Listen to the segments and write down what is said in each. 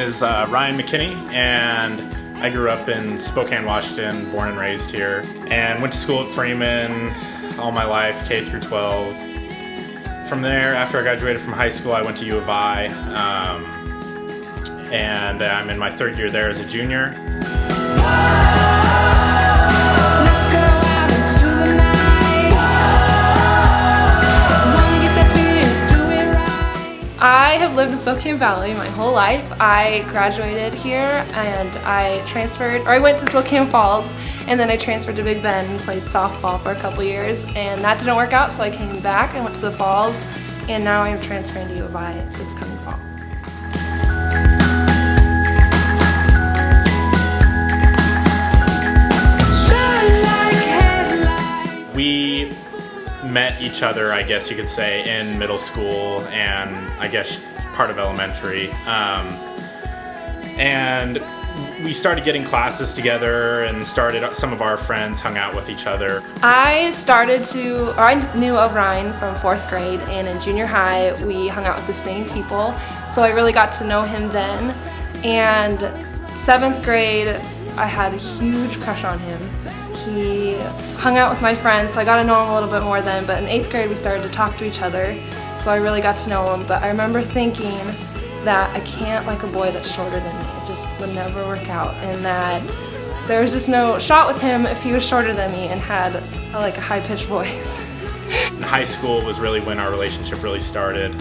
is Ryan McKinney, and I grew up in Spokane, Washington, born and raised here, and went to school at Freeman all my life, K through 12. From there, after I graduated from high school, I went to U of I, and I'm in my third year there as a junior. I have lived in Spokane Valley my whole life. I graduated here and I went to Spokane Falls, and then I transferred to Big Bend and played softball for a couple years, and that didn't work out, so I came back and went to the Falls, and now I'm transferring to U of I this coming fall. We met each other, I guess you could say, in middle school and I guess part of elementary. And we started getting classes together and some of our friends hung out with each other. I knew of Ryan from 4th grade, and in junior high we hung out with the same people, so I really got to know him then. And 7th grade I had a huge crush on him. He hung out with my friends, so I got to know him a little bit more then, but in 8th grade we started to talk to each other, so I really got to know him. But I remember thinking that I can't like a boy that's shorter than me. It just would never work out, and that there was just no shot with him if he was shorter than me and had a high-pitched voice. In high school was really when our relationship really started.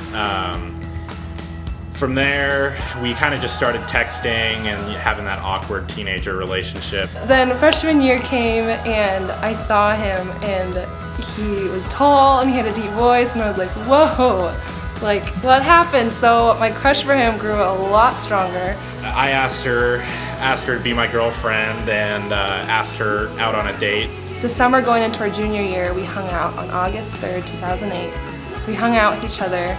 From there, we kind of just started texting and having that awkward teenager relationship. Then freshman year came and I saw him, and he was tall and he had a deep voice, and I was like, whoa, like what happened? So my crush for him grew a lot stronger. I asked her to be my girlfriend and asked her out on a date. The summer going into our junior year, we hung out on August 3rd, 2008. We hung out with each other,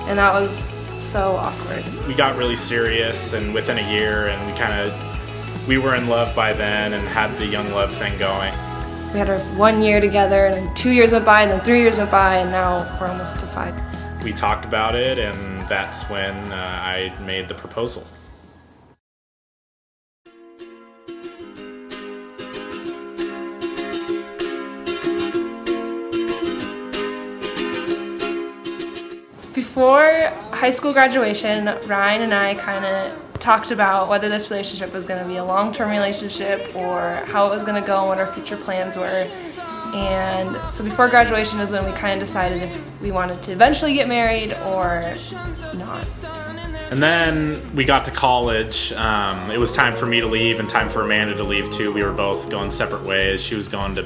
and that was so awkward. We got really serious, and within a year, and we were in love by then and had the young love thing going. We had our 1 year together, and then 2 years went by, and then 3 years went by, and now we're almost to 5. We talked about it, and that's when I made the proposal. Before high school graduation, Ryan and I kind of talked about whether this relationship was going to be a long-term relationship or how it was going to go and what our future plans were. And so before graduation is when we kind of decided if we wanted to eventually get married or not. And then we got to college. It was time for me to leave and time for Amanda to leave too. We were both going separate ways. She was going to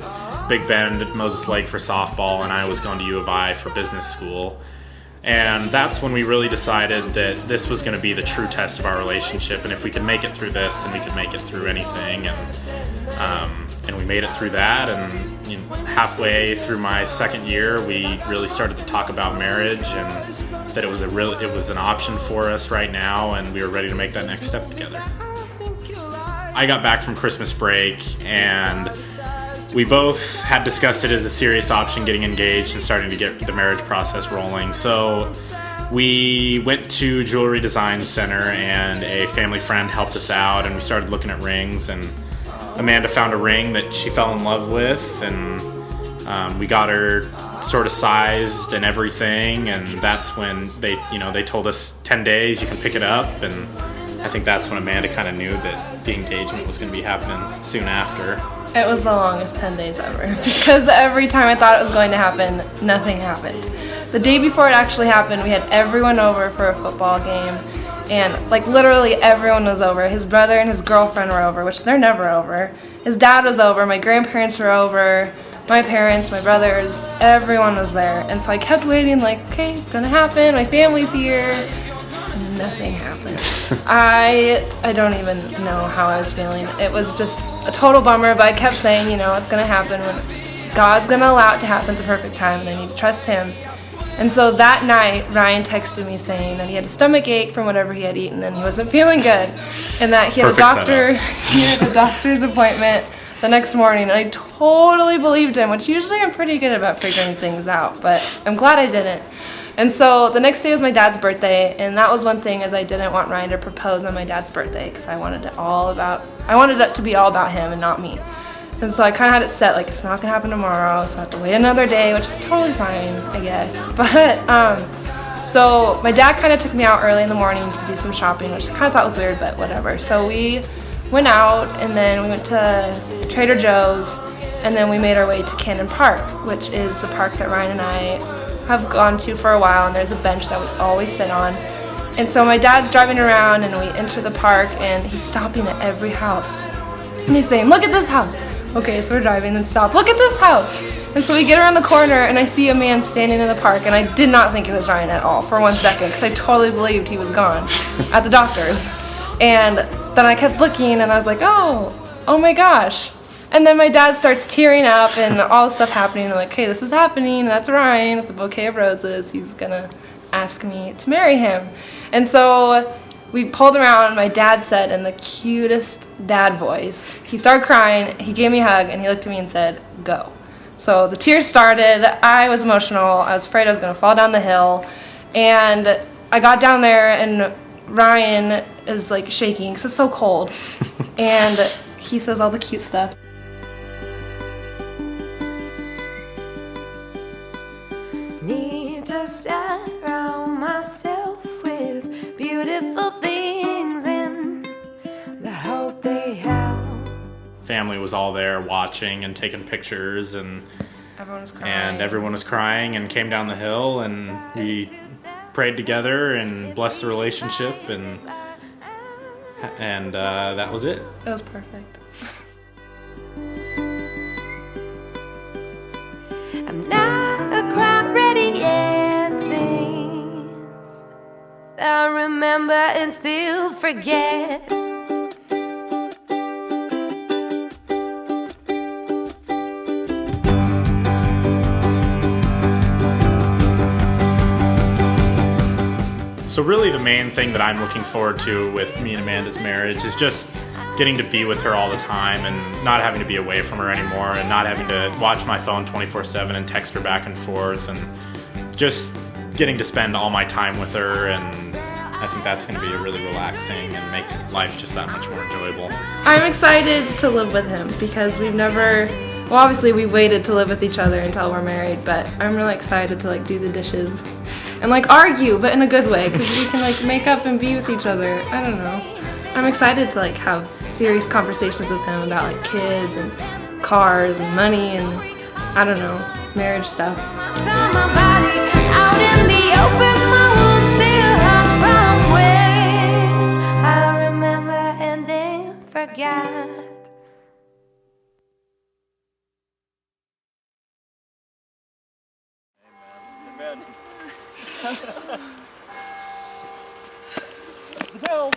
Big Bend at Moses Lake for softball, and I was going to U of I for business school. And that's when we really decided that this was going to be the true test of our relationship, and if we could make it through this, then we could make it through anything. And we made it through that, and halfway through my second year, we really started to talk about marriage, and that it was an option for us right now, and we were ready to make that next step together. I got back from Christmas break, and we both had discussed it as a serious option, getting engaged and starting to get the marriage process rolling. So we went to Jewelry Design Center, and a family friend helped us out, and we started looking at rings, and Amanda found a ring that she fell in love with, and we got her sort of sized and everything, and that's when they told us 10 days, you can pick it up, and I think that's when Amanda kind of knew that the engagement was going to be happening soon after. It was the longest 10 days ever, because every time I thought it was going to happen, nothing happened. The day before it actually happened, we had everyone over for a football game, and literally everyone was over. His brother and his girlfriend were over, which they're never over. His dad was over, my grandparents were over, my parents, my brothers, everyone was there. And so I kept waiting, okay, it's gonna happen, my family's here. Nothing happened. I don't even know how I was feeling. It was just a total bummer, but I kept saying, it's gonna happen when God's gonna allow it to happen at the perfect time, and I need to trust Him. And so that night, Ryan texted me saying that he had a stomach ache from whatever he had eaten and he wasn't feeling good, and that he had a doctor's appointment the next morning. And I totally believed him, which usually I'm pretty good about figuring things out, but I'm glad I didn't. And so the next day was my dad's birthday, and that was one thing is I didn't want Ryan to propose on my dad's birthday because I wanted it to be all about him and not me. And so I kind of had it set like it's not gonna happen tomorrow, so I have to wait another day, which is totally fine, I guess. But so my dad kind of took me out early in the morning to do some shopping, which I kind of thought was weird, but whatever. So we went out, and then we went to Trader Joe's, and then we made our way to Cannon Park, which is the park that Ryan and I have gone to for a while, and there's a bench that we always sit on. And so my dad's driving around, and we enter the park, and he's stopping at every house. And he's saying, look at this house. Okay, so we're driving and stop. Look at this house. And so we get around the corner, and I see a man standing in the park, and I did not think it was Ryan at all for 1 second, because I totally believed he was gone at the doctor's. And then I kept looking, and I was like, oh my gosh. And then my dad starts tearing up and all this stuff happening. I'm like, hey, this is happening. That's Ryan with the bouquet of roses. He's gonna ask me to marry him. And so we pulled around, and my dad said in the cutest dad voice, he started crying, he gave me a hug, and he looked at me and said, go. So the tears started. I was emotional. I was afraid I was gonna fall down the hill. And I got down there, and Ryan is like shaking because it's so cold. And he says all the cute stuff. Need to surround myself with beautiful things and the hope they have. Family was all there watching and taking pictures, and everyone was crying and came down the hill, and we prayed together and blessed the relationship, and that was it. It was perfect. I'm not quite ready yet, since I remember and still forget. So really the main thing that I'm looking forward to with me and Amanda's marriage is just getting to be with her all the time and not having to be away from her anymore and not having to watch my phone 24/7 and text her back and forth, and just getting to spend all my time with her. And I think that's going to be really relaxing and make life just that much more enjoyable. I'm excited to live with him because obviously we waited to live with each other until we're married, but I'm really excited to like do the dishes and like argue, but in a good way, because we can like make up and be with each other. I don't know. I'm excited to like have serious conversations with him about like kids and cars and money and I don't know, marriage stuff. I remember and then forgot. That's the bells.